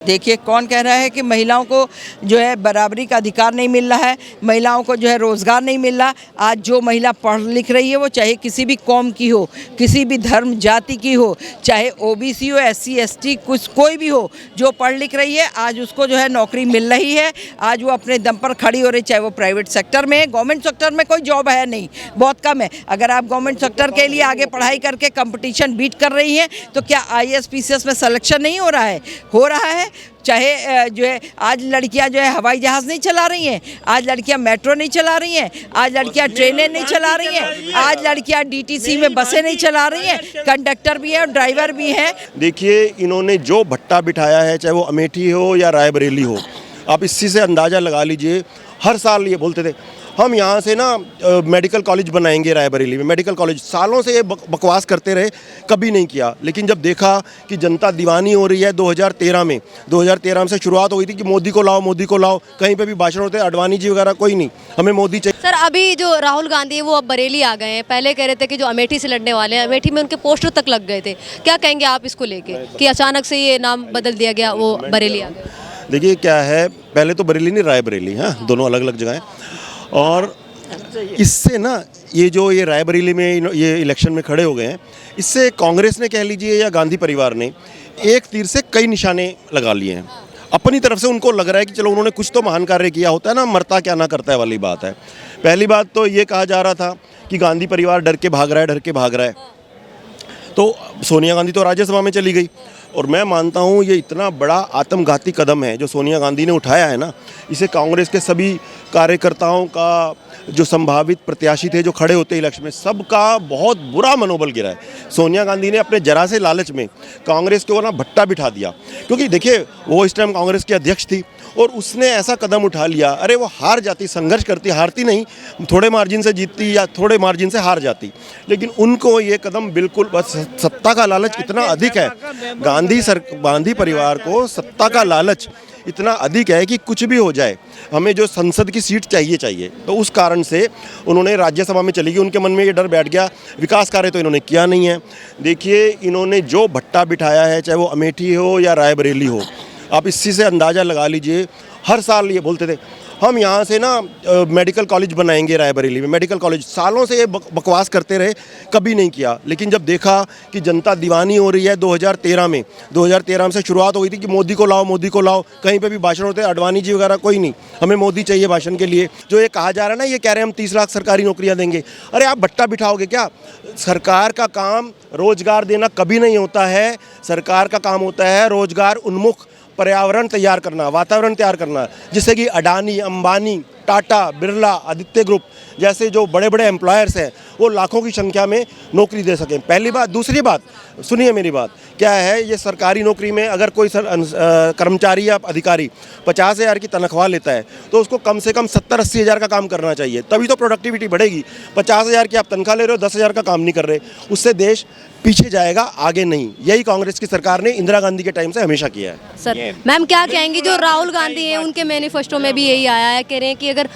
देखिए, कौन कह रहा है कि महिलाओं को जो है बराबरी का अधिकार नहीं मिल रहा है, महिलाओं को जो है रोज़गार नहीं मिल रहा। आज जो महिला पढ़ लिख रही है वो चाहे किसी भी कौम की हो, किसी भी धर्म जाति की हो, चाहे ओबीसी हो, एससी एसटी कुछ कोई भी हो, जो पढ़ लिख रही है आज उसको जो है नौकरी मिल रही है। आज वो अपने दम पर खड़ी हो रही, चाहे वो प्राइवेट सेक्टर में है। गवर्नमेंट सेक्टर में कोई जॉब है नहीं, बहुत कम है। अगर आप गवर्नमेंट सेक्टर के लिए आगे पढ़ाई करके कंपटीशन बीट कर रही हैं तो क्या आईएएस पीसीएस में सिलेक्शन नहीं हो रहा है? हो रहा है। चाहे जो है आज लड़कियां जो है हवाई जहाज़ नहीं चला रही हैं, आज लड़कियां मेट्रो नहीं चला रही हैं, आज लड़कियां ट्रेनें नहीं चला रही हैं, आज लड़कियां डीटीसी में बसें नहीं चला रही हैं, कंडक्टर भी है और ड्राइवर भी हैं। देखिए, इन्होंने जो भट्टा बिठाया है, चाहे वो अमेठी हो या रायबरेली हो, आप इसी से अंदाज़ा लगा लीजिए। हर साल ये बोलते थे हम यहाँ से ना मेडिकल कॉलेज बनाएंगे रायबरेली में, मेडिकल कॉलेज। सालों से ये बकवास करते रहे, कभी नहीं किया। लेकिन जब देखा कि जनता दीवानी हो रही है 2013 से शुरुआत हुई थी कि मोदी को लाओ, मोदी को लाओ। कहीं पे भी भाषण होते अडवाणी जी वगैरह कोई नहीं, हमें मोदी चाहिए। सर, अभी जो राहुल गांधी है वो अब बरेली आ गए हैं। पहले कह रहे थे कि जो अमेठी से लड़ने वाले हैं, अमेठी में उनके पोस्टर तक लग गए थे। क्या कहेंगे आप इसको लेके कि अचानक से ये नाम बदल दिया गया, वो बरेली आ गए? देखिए क्या है, पहले तो बरेली नहीं रायबरेली, हाँ दोनों अलग अलग जगह हैं। और इससे ना ये रायबरेली में ये इलेक्शन में खड़े हो गए हैं, इससे कांग्रेस ने कह लीजिए या गांधी परिवार ने एक तीर से कई निशाने लगा लिए हैं अपनी तरफ से। उनको लग रहा है कि चलो उन्होंने कुछ तो महान कार्य किया, होता है ना मरता क्या ना करता है वाली बात है। पहली बात तो ये कहा जा रहा था कि गांधी परिवार डर के भाग रहा है। तो सोनिया गांधी तो राज्यसभा में चली गई, और मैं मानता हूँ ये इतना बड़ा आत्मघाती कदम है जो सोनिया गांधी ने उठाया है ना, इसे कांग्रेस के सभी कार्यकर्ताओं का, जो संभावित प्रत्याशी थे जो खड़े होते इलेक्शन में, सबका बहुत बुरा मनोबल गिरा है। सोनिया गांधी ने अपने जरा से लालच में कांग्रेस को ना भट्टा बिठा दिया, क्योंकि देखिए वो इस टाइम कांग्रेस की अध्यक्ष थी और उसने ऐसा कदम उठा लिया। अरे वो हार जाती, संघर्ष करती, हारती नहीं, थोड़े मार्जिन से जीतती या थोड़े मार्जिन से हार जाती, लेकिन उनको ये कदम बिल्कुल, बस सत्ता का लालच इतना अधिक है, गांधी परिवार को सत्ता का लालच इतना अधिक है कि कुछ भी हो जाए, हमें जो संसद की सीट चाहिए। तो उस कारण से उन्होंने राज्यसभा में चली गई। उनके मन में ये डर बैठ गया। विकास कार्य तो इन्होंने किया नहीं है। देखिए, इन्होंने जो भट्टा बिठाया है, चाहे वो अमेठी हो या रायबरेली हो, आप इसी से अंदाज़ा लगा लीजिए। हर साल ये बोलते थे हम यहाँ से ना मेडिकल कॉलेज बनाएंगे रायबरेली में, मेडिकल कॉलेज। सालों से ये बकवास करते रहे, कभी नहीं किया। लेकिन जब देखा कि जनता दीवानी हो रही है 2013 से शुरुआत हुई थी कि मोदी को लाओ, मोदी को लाओ। कहीं पे भी भाषण होते अडवाणी जी वगैरह कोई नहीं, हमें मोदी चाहिए भाषण के लिए। जो ये कहा जा रहा है ना, ये कह रहे हैं हम 30 लाख सरकारी नौकरियाँ देंगे। अरे आप भट्टा बिठाओगे क्या? सरकार का काम रोजगार देना कभी नहीं होता है। सरकार का काम होता है रोजगार उन्मुख पर्यावरण तैयार करना, वातावरण तैयार करना, जिससे कि अडानी, अंबानी, टाटा, बिरला, आदित्य ग्रुप जैसे जो बड़े बड़े एम्प्लॉयर्स हैं वो लाखों की संख्या में नौकरी दे सकें। पहली बात। दूसरी बात, सुनिए मेरी बात, क्या है, ये सरकारी नौकरी में अगर कोई कर्मचारी या अधिकारी 50,000 की तनख्वाह लेता है तो उसको कम से कम 70-80 हज़ार का काम करना चाहिए, तभी तो प्रोडक्टिविटी बढ़ेगी। 50,000 की आप तनख्वाह ले रहे हो, 10,000 का काम नहीं कर रहे, उससे देश पीछे जाएगा, आगे नहीं। यही कांग्रेस की सरकार ने इंदिरा गांधी के टाइम से हमेशा किया है। सर, मैम क्या कहेंगी, जो राहुल गांधी हैं उनके मैनिफेस्टो में भी यही आया है, कह रहे हैं कि अगर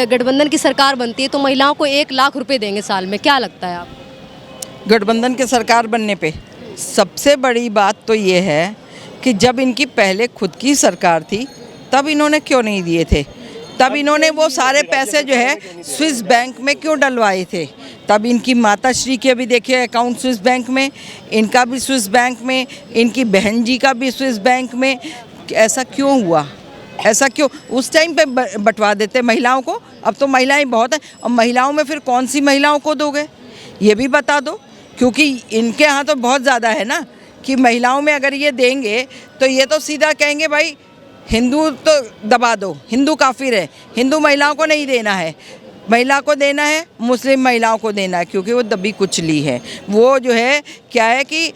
गठबंधन की सरकार बनती है तो महिलाओं को 1 लाख रुपए देंगे साल में। क्या लगता है आप? गठबंधन के सरकार बनने पे सबसे बड़ी बात तो ये है कि जब इनकी पहले खुद की सरकार थी तब इन्होंने क्यों नहीं दिए थे? तब इन्होंने वो सारे पैसे जो है स्विस बैंक में क्यों डलवाए थे? तब इनकी माताश्री के भी देखिए अकाउंट स्विस बैंक में, इनका भी स्विस बैंक में, इनकी बहन जी का भी स्विस बैंक में। ऐसा क्यों हुआ? ऐसा क्यों उस टाइम पे बंटवा देते महिलाओं को? अब तो महिलाएं बहुत हैं, और महिलाओं में फिर कौन सी महिलाओं को दोगे ये भी बता दो, क्योंकि इनके यहाँ तो बहुत ज़्यादा है ना कि महिलाओं में अगर ये देंगे तो ये तो सीधा कहेंगे भाई हिंदू तो दबा दो, हिंदू काफिर है, हिंदू महिलाओं को नहीं देना है, महिला को देना है, मुस्लिम महिलाओं को देना है, क्योंकि वो दबी कुचली है। वो जो है क्या है कि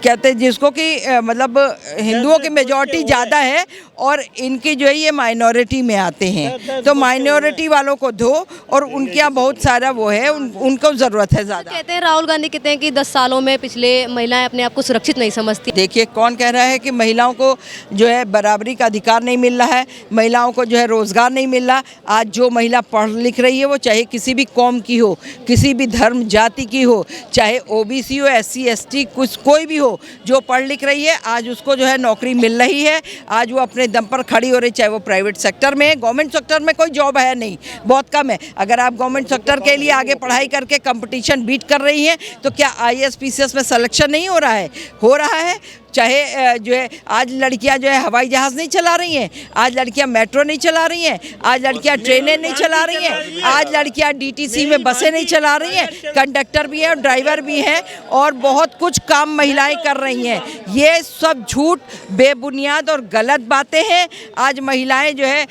कहते हैं जिसको कि मतलब हिंदुओं की मेजॉरिटी ज़्यादा है और इनकी जो है ये माइनॉरिटी में आते हैं, तो माइनॉरिटी वालों को दो, और उनके यहाँ बहुत सारा वो है, उनको ज़रूरत है ज़्यादा। कहते हैं राहुल गांधी कहते हैं कि 10 सालों में पिछले महिलाएं अपने आप को सुरक्षित नहीं समझती। देखिए, कौन कह रहा है कि महिलाओं को जो है बराबरी का अधिकार नहीं मिल रहा है, महिलाओं को जो है रोज़गार नहीं मिल रहा। आज जो महिला पढ़ लिख रही है वो चाहे किसी भी कौम की हो, किसी भी धर्म जाति की हो, चाहे ओबीसी हो, एससी एसटी कुछ कोई भी हो, हो, जो पढ़ लिख रही है आज उसको जो है नौकरी मिल रही है, आज वो अपने दम पर खड़ी हो रही, चाहे वो प्राइवेट सेक्टर में है, गवर्नमेंट सेक्टर में कोई जॉब है नहीं, बहुत कम है। अगर आप गवर्नमेंट सेक्टर के लिए आगे पढ़ाई करके कंपटीशन बीट कर रही हैं तो क्या IAS PCS में सिलेक्शन नहीं हो रहा है? हो रहा है। चाहे जो है आज लड़कियां जो है हवाई जहाज़ नहीं चला रही हैं, आज लड़कियां मेट्रो नहीं चला रही हैं, आज लड़कियां ट्रेनें नहीं चला रही हैं, आज लड़कियां DTC में बसें नहीं चला रही हैं, कंडक्टर भी हैं और ड्राइवर भी हैं और बहुत कुछ काम महिलाएं कर रही हैं। ये सब झूठ, बेबुनियाद और गलत बातें हैं। आज महिलाएं जो है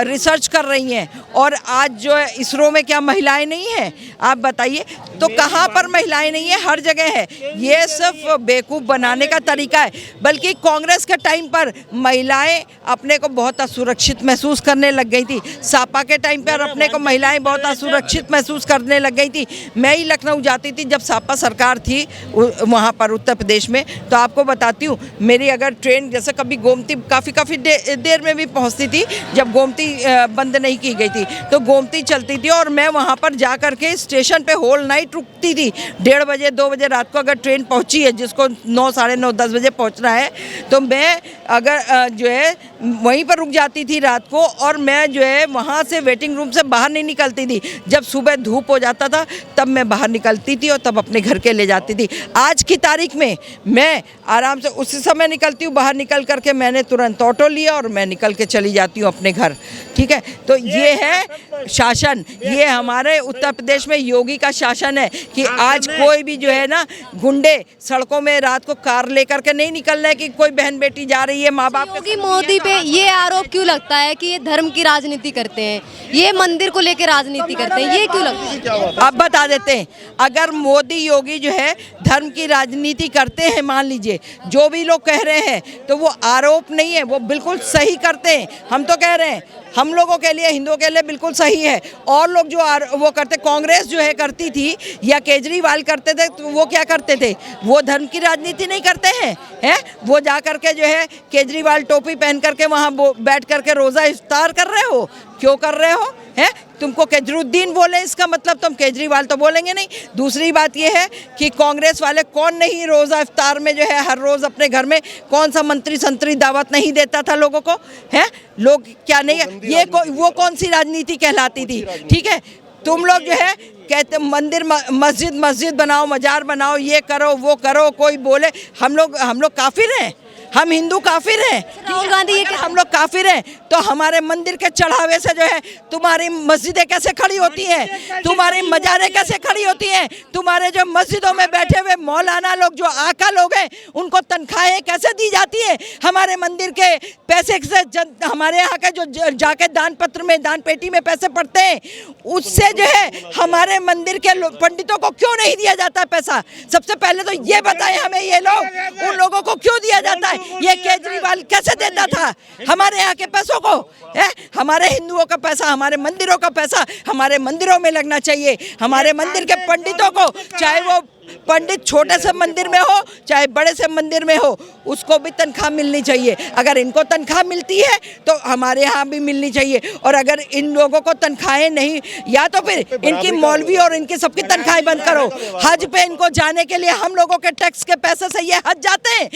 रिसर्च कर रही हैं और आज जो है इसरो में क्या महिलाएं नहीं हैं? आप बताइए, तो कहाँ पर महिलाएं नहीं है? हर जगह है। ये सिर्फ बेवकूफ़ बनाने का तरीका है। बल्कि कांग्रेस के टाइम पर महिलाएं अपने को बहुत असुरक्षित महसूस करने लग गई थी। सपा के टाइम पर अपने को महिलाएं बहुत असुरक्षित महसूस करने लग गई थी। मैं ही लखनऊ जाती थी जब सपा सरकार थी वहाँ पर उत्तर प्रदेश में, तो आपको बताती हूँ, मेरी अगर ट्रेन जैसे कभी गोमती काफ़ी देर में भी पहुँचती थी, जब गोमती बंद नहीं की गई थी तो गोमती चलती थी और मैं वहाँ पर जा कर के स्टेशन पे होल नाइट रुकती थी। 1:30 बजे 2 बजे रात को अगर ट्रेन पहुँची है, जिसको 9, साढ़े 9, 10 बजे पहुंचना है, तो मैं अगर जो है वहीं पर रुक जाती थी रात को और मैं जो है वहाँ से वेटिंग रूम से बाहर नहीं निकलती थी। जब सुबह धूप हो जाता था तब मैं बाहर निकलती थी और तब अपने घर के ले जाती थी। आज की तारीख में मैं आराम से उसी समय निकलती हूँ, बाहर निकल करके मैंने तुरंत ऑटो लिया और मैं निकल के चली जाती हूँ अपने घर। ठीक है, तो ये है शासन, ये हमारे उत्तर प्रदेश में योगी का शासन है कि आज कोई भी जो है ना गुंडे सड़कों में रात को कार लेकर के नहीं निकल रहे कि कोई बहन बेटी जा रही है माँ बाप। योगी मोदी पे ये आरोप क्यों लगता है कि ये धर्म की राजनीति करते हैं, ये मंदिर को लेकर राजनीति करते हैं, ये क्यों लगता है? अब बता देते हैं, अगर मोदी योगी जो है धर्म की राजनीति करते हैं, मान लीजिए जो भी लोग कह रहे हैं, तो वो आरोप नहीं है, वो बिल्कुल सही करते हैं। हम तो कह रहे हैं हम लोगों के लिए, हिंदुओं के लिए बिल्कुल सही है। और लोग जो वो करते, कांग्रेस जो है करती थी या केजरीवाल करते थे, तो वो क्या करते थे? वो धर्म की राजनीति नहीं करते हैं, वो जा करके जो है केजरीवाल टोपी पहन करके वहाँ बैठ करके रोज़ा इफ्तार कर रहे हो। क्यों कर रहे हो? हैं, तुमको केजरुद्दीन बोले इसका मतलब तुम केजरीवाल तो बोलेंगे नहीं। दूसरी बात ये है कि कांग्रेस वाले कौन नहीं रोज़ा इफ्तार में जो है हर रोज़ अपने घर में कौन सा मंत्री संतरी दावत नहीं देता था लोगों को? हैं, लोग क्या नहीं, ये वो कौन सी राजनीति कहलाती थी? ठीक है, तुम लोग जो है कहते मंदिर मस्जिद बनाओ, मजार बनाओ, ये करो वो करो, कोई बोले हम लोग काफिर हैं, हम हिंदू काफिर हैं। राहुल गांधी ये हम लोग काफिर हैं तो हमारे मंदिर के चढ़ावे से जो है तुम्हारी मस्जिदें कैसे खड़ी होती हैं, तुम्हारी मजारें कैसे खड़ी होती हैं, तुम्हारे जो मस्जिदों में बैठे हुए मौलाना लोग जो आका लोग हैं उनको तनख्वाहें कैसे दी जाती हैं? हमारे मंदिर के पैसे से हमारे यहाँ के जो जाके दान पत्र में, दान पेटी में पैसे पड़ते हैं, उससे जो है हमारे मंदिर के पंडितों को क्यों नहीं दिया जाता पैसा? सबसे पहले तो ये बताएं हमें, ये लोग उन लोगों को क्यों दिया जाता है? ये केजरीवाल कैसे देता था हमारे यहाँ के पैसों को? हमारे हिंदुओं का पैसा, हमारे मंदिरों का पैसा हमारे मंदिरों में लगना चाहिए। हमारे मंदिर के पंडितों को, चाहे वो पंडित छोटे से मंदिर में हो चाहे बड़े से मंदिर में हो, उसको भी तनख्वाह मिलनी चाहिए। अगर इनको तनख्वाह मिलती है तो हमारे यहाँ भी मिलनी चाहिए। और अगर इन लोगों को तनख्वाहें नहीं, या तो फिर इनकी मौलवी और इनकी सबकी तनख्वाहें बंद करो। हज पे इनको जाने के लिए हम लोगों के टैक्स के पैसे से ये हज जाते हैं।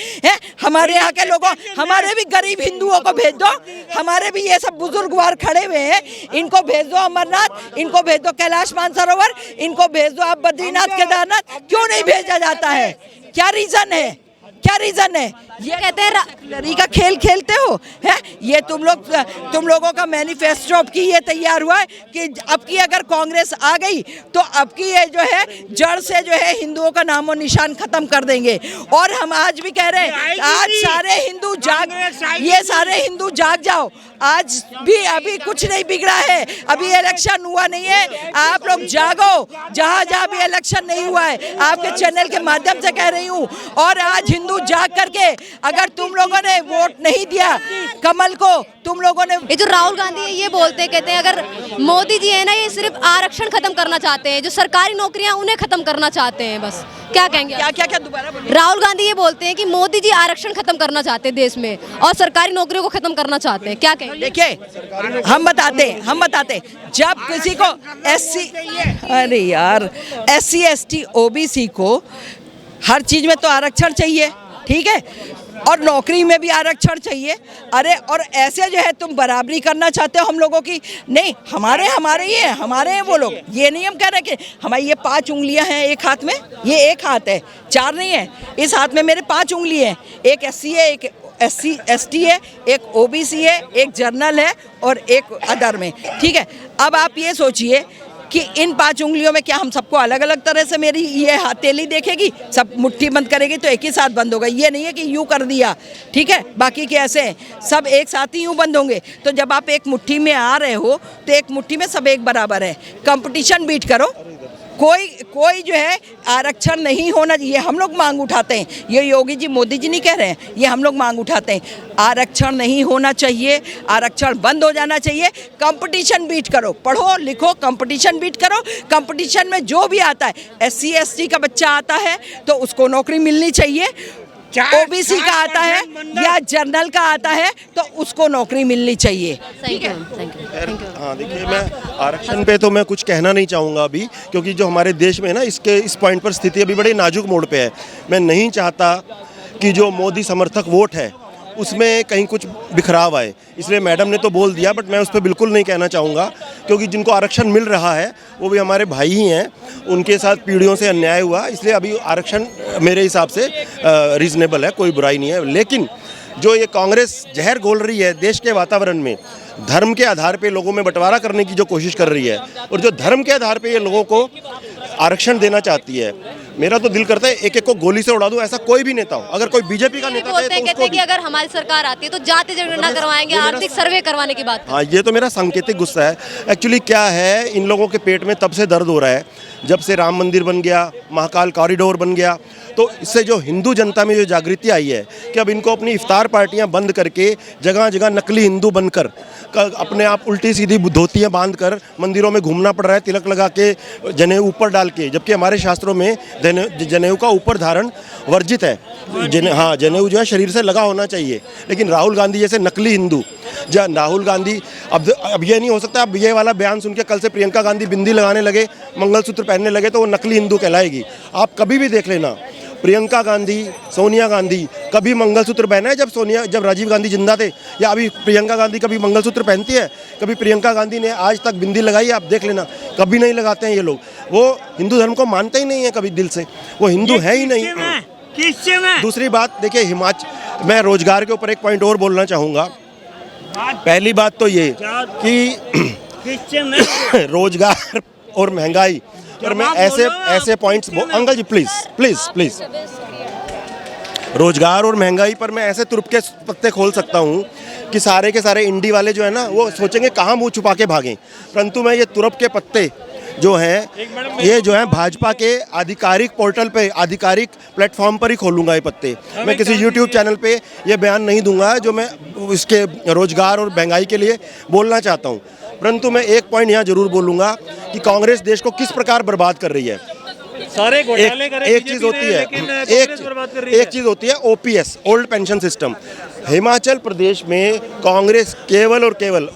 हमारे यहाँ के लोगों, हमारे भी गरीब हिंदुओं को भेज दो, हमारे भी ये सब बुजुर्गवार खड़े हुए हैं, इनको भेज दो अमरनाथ, इनको भेज दो कैलाश मानसरोवर, इनको भेज दो आप बद्रीनाथ केदारनाथ। क्यों नहीं भेजा जाता है? क्या रीजन है? क्या रीजन है? ये कहते हैं लड़ी का खेल खेलते हो, है? ये तुम लोगों का मैनिफेस्टो अब की ये तैयार हुआ है कि अब की अगर कांग्रेस आ गई तो अब की ये जो है जड़ से जो है हिंदुओं का नामो निशान खत्म कर देंगे। और हम आज भी कह रहे हैं आज सारे हिंदू जाग जाओ। आज भी अभी कुछ नहीं बिगड़ा है, अभी इलेक्शन हुआ नहीं है, आप लोग जागो। जहाँ भी इलेक्शन नहीं हुआ है, आपके चैनल के माध्यम से कह रही हूँ। और आज हिंदू जाग करके, अगर तुम लोगों ने वोट नहीं दिया कमल को, तुम लोगों ने, ये जो राहुल गांधी है ये बोलते कहते हैं अगर मोदी जी है ना, ये सिर्फ आरक्षण खत्म करना चाहते हैं, जो सरकारी नौकरियां उन्हें खत्म करना चाहते हैं बस। क्या कहेंगे? क्या दोबारा बोलिए। राहुल गांधी ये बोलते हैं कि मोदी जी आरक्षण खत्म करना चाहते हैं देश में और सरकारी नौकरियों को खत्म करना चाहते हैं। क्या कहेंगे? देखिए हम बताते जब किसी को SC ST OBC को हर चीज में तो आरक्षण चाहिए। ठीक है, और नौकरी में भी आरक्षण चाहिए। अरे और ऐसे जो है तुम बराबरी करना चाहते हो हम लोगों की, नहीं हमारे हैं वो लोग। ये नहीं हम कह रहे कि हमारी ये 5 उंगलियां हैं एक हाथ में, ये एक हाथ है, 4 नहीं है। इस हाथ में मेरे 5 उंगली हैं, एक SC है, एक SC ST है, एक OBC है, एक जर्नल है और एक अदर में, ठीक है। अब आप ये सोचिए कि इन 5 उंगलियों में क्या हम सबको अलग अलग तरह से मेरी ये हथेली देखेगी, सब मुट्ठी बंद करेगी तो एक ही साथ बंद होगा। ये नहीं है कि यूँ कर दिया, ठीक है, बाकी के ऐसे सब एक साथ ही यूँ बंद होंगे। तो जब आप एक मुट्ठी में आ रहे हो तो एक मुट्ठी में सब एक बराबर है। कंपटीशन बीट करो, कोई जो है आरक्षण नहीं होना चाहिए। हम लोग मांग उठाते हैं, ये योगी जी मोदी जी नहीं कह रहे हैं, ये हम लोग मांग उठाते हैं। आरक्षण नहीं होना चाहिए, आरक्षण बंद हो जाना चाहिए। कंपटीशन बीट करो, पढ़ो लिखो, कंपटीशन बीट करो। कंपटीशन में जो भी आता है, SC ST का बच्चा आता है तो उसको नौकरी मिलनी चाहिए, OBC का आता है या जर्नल का आता है तो उसको नौकरी मिलनी चाहिए। Thank you, thank you. हाँ देखिए, मैं आरक्षण पे तो मैं कुछ कहना नहीं चाहूँगा अभी, क्योंकि जो हमारे देश में है ना, इस पॉइंट पर स्थिति अभी बड़े नाजुक मोड़ पे है। मैं नहीं चाहता कि जो मोदी समर्थक वोट है उसमें कहीं कुछ बिखराव आए, इसलिए मैडम ने तो बोल दिया, बट मैं उस पर बिल्कुल नहीं कहना चाहूँगा, क्योंकि जिनको आरक्षण मिल रहा है वो भी हमारे भाई ही हैं, उनके साथ पीढ़ियों से अन्याय हुआ, इसलिए अभी आरक्षण मेरे हिसाब से रीज़नेबल है, कोई बुराई नहीं है। लेकिन जो ये कांग्रेस जहर घोल रही है देश के वातावरण में, धर्म के आधार पे लोगों में बंटवारा करने की जो कोशिश कर रही है, और जो धर्म के आधार पे ये लोगों को आरक्षण देना चाहती है, मेरा तो दिल करता है एक एक को गोली से उड़ा दूं। ऐसा कोई भी नेता हो, अगर कोई बीजेपी का नेता बोलते हैं, कहते हैं कि अगर हमारी सरकार आती है तो जाति जनगणना करवाएंगे, आर्थिक सर्वे करवाने की बात। हाँ, ये तो मेरा सांकेतिक गुस्सा है। एक्चुअली क्या है, इन लोगों के पेट में तब से दर्द हो रहा है जब से राम मंदिर बन गया, महाकाल कॉरिडोर बन गया, तो इससे जो हिंदू जनता में जो जागृति आई है कि अब इनको अपनी इफ्तार पार्टियां बंद करके जगह जगह नकली हिंदू बनकर अपने आप उल्टी सीधी धोतियाँ बांध कर मंदिरों में घूमना पड़ रहा है, तिलक लगा के, जनेऊ ऊपर डाल के, जबकि हमारे शास्त्रों में जनेऊ का ऊपर धारण वर्जित है। हाँ, जनेऊ जो है शरीर से लगा होना चाहिए। लेकिन राहुल गांधी जैसे नकली हिंदू, राहुल गांधी अब ये नहीं हो सकता, अब ये वाला बयान सुन के कल से प्रियंका गांधी बिंदी लगाने लगे, मंगलसूत्र पहनने लगे तो वो नकली हिंदू कहलाएगी। आप कभी भी देख लेना, प्रियंका गांधी, सोनिया गांधी कभी मंगलसूत्र पहना है जब राजीव गांधी जिंदा थे, या अभी प्रियंका गांधी कभी मंगलसूत्र पहनती है? कभी प्रियंका गांधी ने आज तक बिंदी लगाई है? आप देख लेना, कभी नहीं लगाते हैं ये लोग। वो हिंदू धर्म को मानते ही नहीं है कभी दिल से, वो हिंदू है ही नहीं। दूसरी बात देखिए, हिमाचल, मैं रोजगार के ऊपर एक पॉइंट और बोलना चाहूँगा। पहली बात तो ये कि रोजगार और महंगाई पर मैं ऐसे पॉइंट्स, अंकल जी प्लीज रोजगार और महंगाई पर मैं ऐसे तुरुप के पत्ते खोल सकता हूँ कि सारे के सारे इंडी वाले जो है ना, वो सोचेंगे कहाँ मुंह छुपा के भागें। परंतु मैं ये तुरुप के पत्ते जो हैं, ये जो है भाजपा के आधिकारिक पोर्टल पे, आधिकारिक प्लेटफॉर्म पर ही खोलूंगा ये पत्ते। मैं किसी यूट्यूब चैनल पे ये बयान नहीं दूंगा जो मैं इसके रोजगार और महंगाई के लिए बोलना चाहता हूँ। परंतु मैं एक पॉइंट यहाँ जरूर बोलूँगा कि कांग्रेस देश को किस प्रकार बर्बाद कर रही है। सारे घोटाले करे, एक चीज़ होती है, एक चीज़ होती है OPS, old pension system. Himachal Pradesh में कांग्रेस केवल और केवल